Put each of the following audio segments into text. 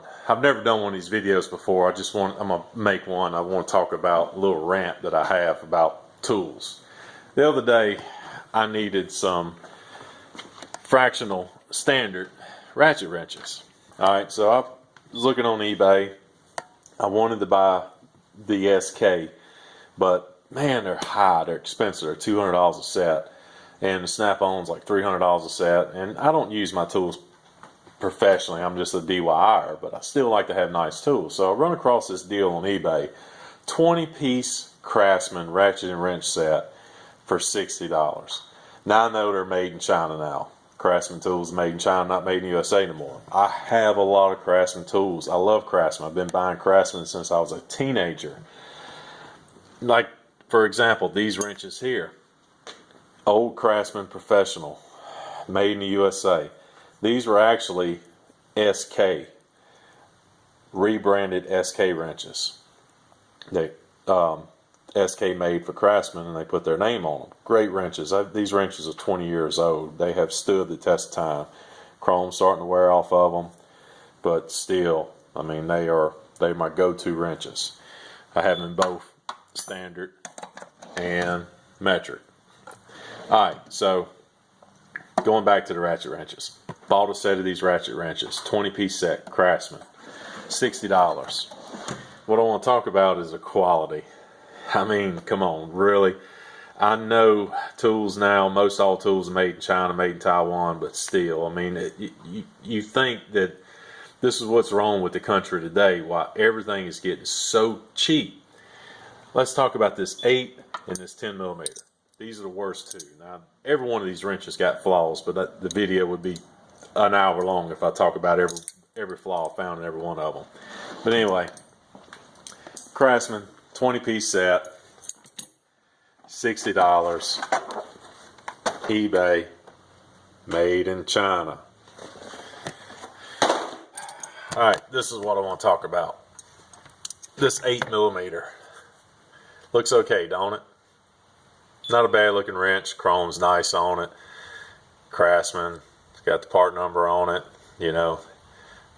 one. I've never done one of these videos before. I'm gonna make one. I want to talk about a little rant that I have about tools. The other day I needed some fractional standard ratchet wrenches. Alright, so I was looking on eBay. I wanted to buy the SK, but man, they're high, they're expensive, they're $200 a set, and the snap-on's like $300 a set, and I don't use my tools professionally. I'm just a DIYer, but I still like to have nice tools. So I run across this deal on eBay, 20-piece Craftsman ratchet and wrench set for $60. Now I know they're made in China now. Craftsman tools made in China, not made in the USA anymore. I have a lot of Craftsman tools. I love Craftsman. I've been buying Craftsman since I was a teenager. Like, for example, these wrenches here. Old Craftsman Professional, made in the USA. These were actually SK, rebranded SK wrenches. They SK made for Craftsman, and they put their name on them. Great wrenches. These wrenches are 20 years old. They have stood the test of time. Chrome's starting to wear off of them, but still, I mean, they're my go-to wrenches. I have them both standard and metric. Alright, so going back to the ratchet wrenches. Bought a set of these ratchet wrenches, 20-piece set, Craftsman, $60. What I want to talk about is the quality. I mean, come on, really? I know tools now, most all tools are made in China, made in Taiwan, but still, I mean, you think that this is what's wrong with the country today, why everything is getting so cheap. Let's talk about this 8 and this 10 millimeter. These are the worst two. Now, every one of these wrenches got flaws, but the video would be an hour long if I talk about every flaw found in every one of them. But anyway, Craftsman, 20-piece set, $60, eBay, made in China. Alright, this is what I want to talk about. This 8 millimeter. Looks okay, don't it? Not a bad looking wrench. Chrome's nice on it. Craftsman, it's got the part number on it, you know,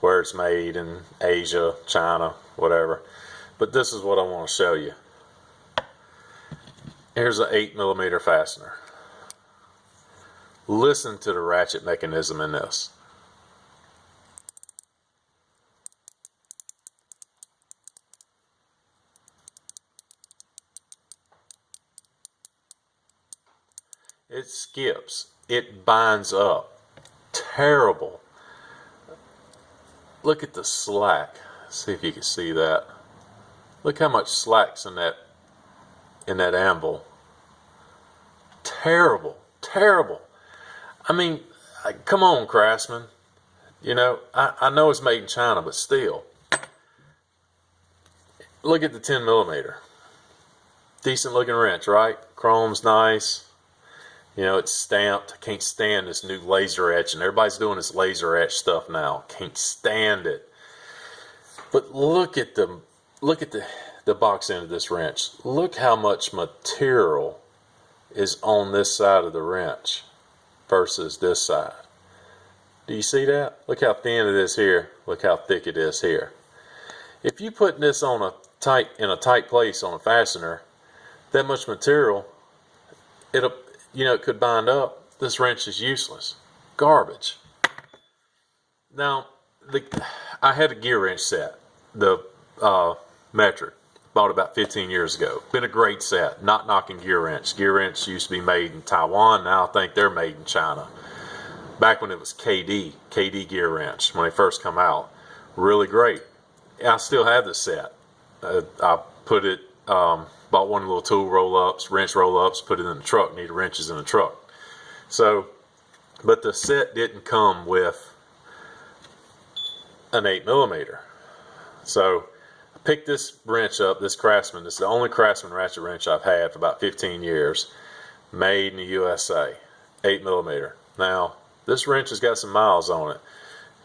where it's made in Asia, China, whatever. But this is what I want to show you. Here's an 8 millimeter fastener. Listen to the ratchet mechanism in this. It skips. It binds up. Terrible. Look at the slack. See if you can see that. Look how much slack's in that anvil. Terrible. Terrible. I mean, come on, Craftsman. You know, I know it's made in China, but still. Look at the 10 millimeter. Decent looking wrench, right? Chrome's nice. You know, it's stamped. I can't stand this new laser etch, and everybody's doing this laser etch stuff now. Can't stand it. But look at the box end of this wrench. Look how much material is on this side of the wrench versus this side. Do you see that? Look how thin it is here. Look how thick it is here. If you put this on in a tight place on a fastener, that much material, it could bind up. This wrench is useless. Garbage. Now, I had a gear wrench set, the metric, bought about 15 years ago. Been a great set. Not knocking gear wrench. Gear wrench used to be made in Taiwan. Now I think they're made in China. Back when it was KD gear wrench, when they first come out. Really great. I still have this set. I put it, bought one of the little tool roll-ups, wrench roll-ups, put it in the truck. Needed wrenches in the truck. So, but the set didn't come with an 8 millimeter. So, I picked this wrench up, this Craftsman. This is the only Craftsman ratchet wrench I've had for about 15 years. Made in the USA. 8 millimeter. Now, this wrench has got some miles on it.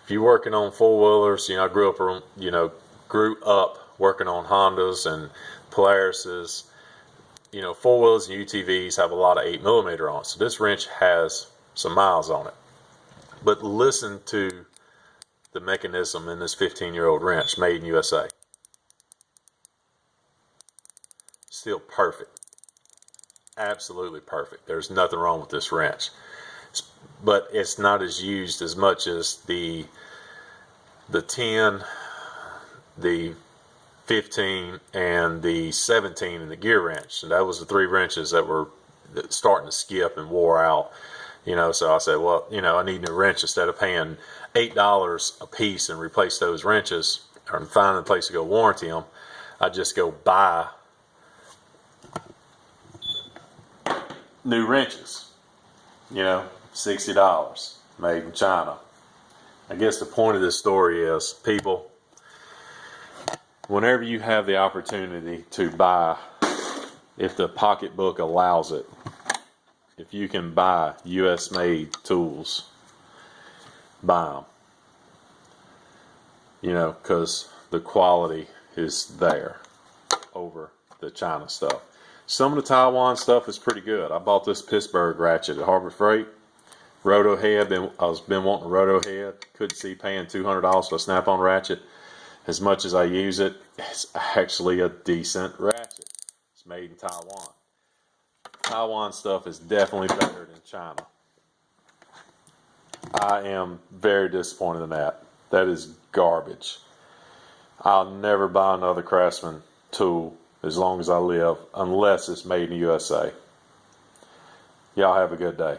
If you're working on four-wheelers, I grew up working on Hondas and Polarises. Four-wheelers and UTVs have a lot of 8 millimeter on it. So this wrench has some miles on it. But listen to the mechanism in this 15-year-old wrench, made in USA. Still perfect. Absolutely perfect. There's nothing wrong with this wrench. But it's not as used as much as the 10, the 15, and the 17 in the gear wrench. And that was the 3 wrenches that were starting to skip and wore out. So I said, well, I need a new wrench. Instead of paying $8 a piece and replace those wrenches or find a place to go warranty them, I just go buy new wrenches. $60 made in China. I guess the point of this story is, people, whenever you have the opportunity to buy, if the pocketbook allows it, if you can buy US made tools, buy them. Because the quality is there over the China stuff. Some of the Taiwan stuff is pretty good. I bought this Pittsburgh ratchet at Harbor Freight. Roto head. I've been wanting a roto head. Couldn't see paying $200 for a snap-on ratchet. As much as I use it, it's actually a decent ratchet. It's made in Taiwan. Taiwan stuff is definitely better than China. I am very disappointed in that. That is garbage. I'll never buy another Craftsman tool as long as I live unless it's made in the USA. Y'all have a good day.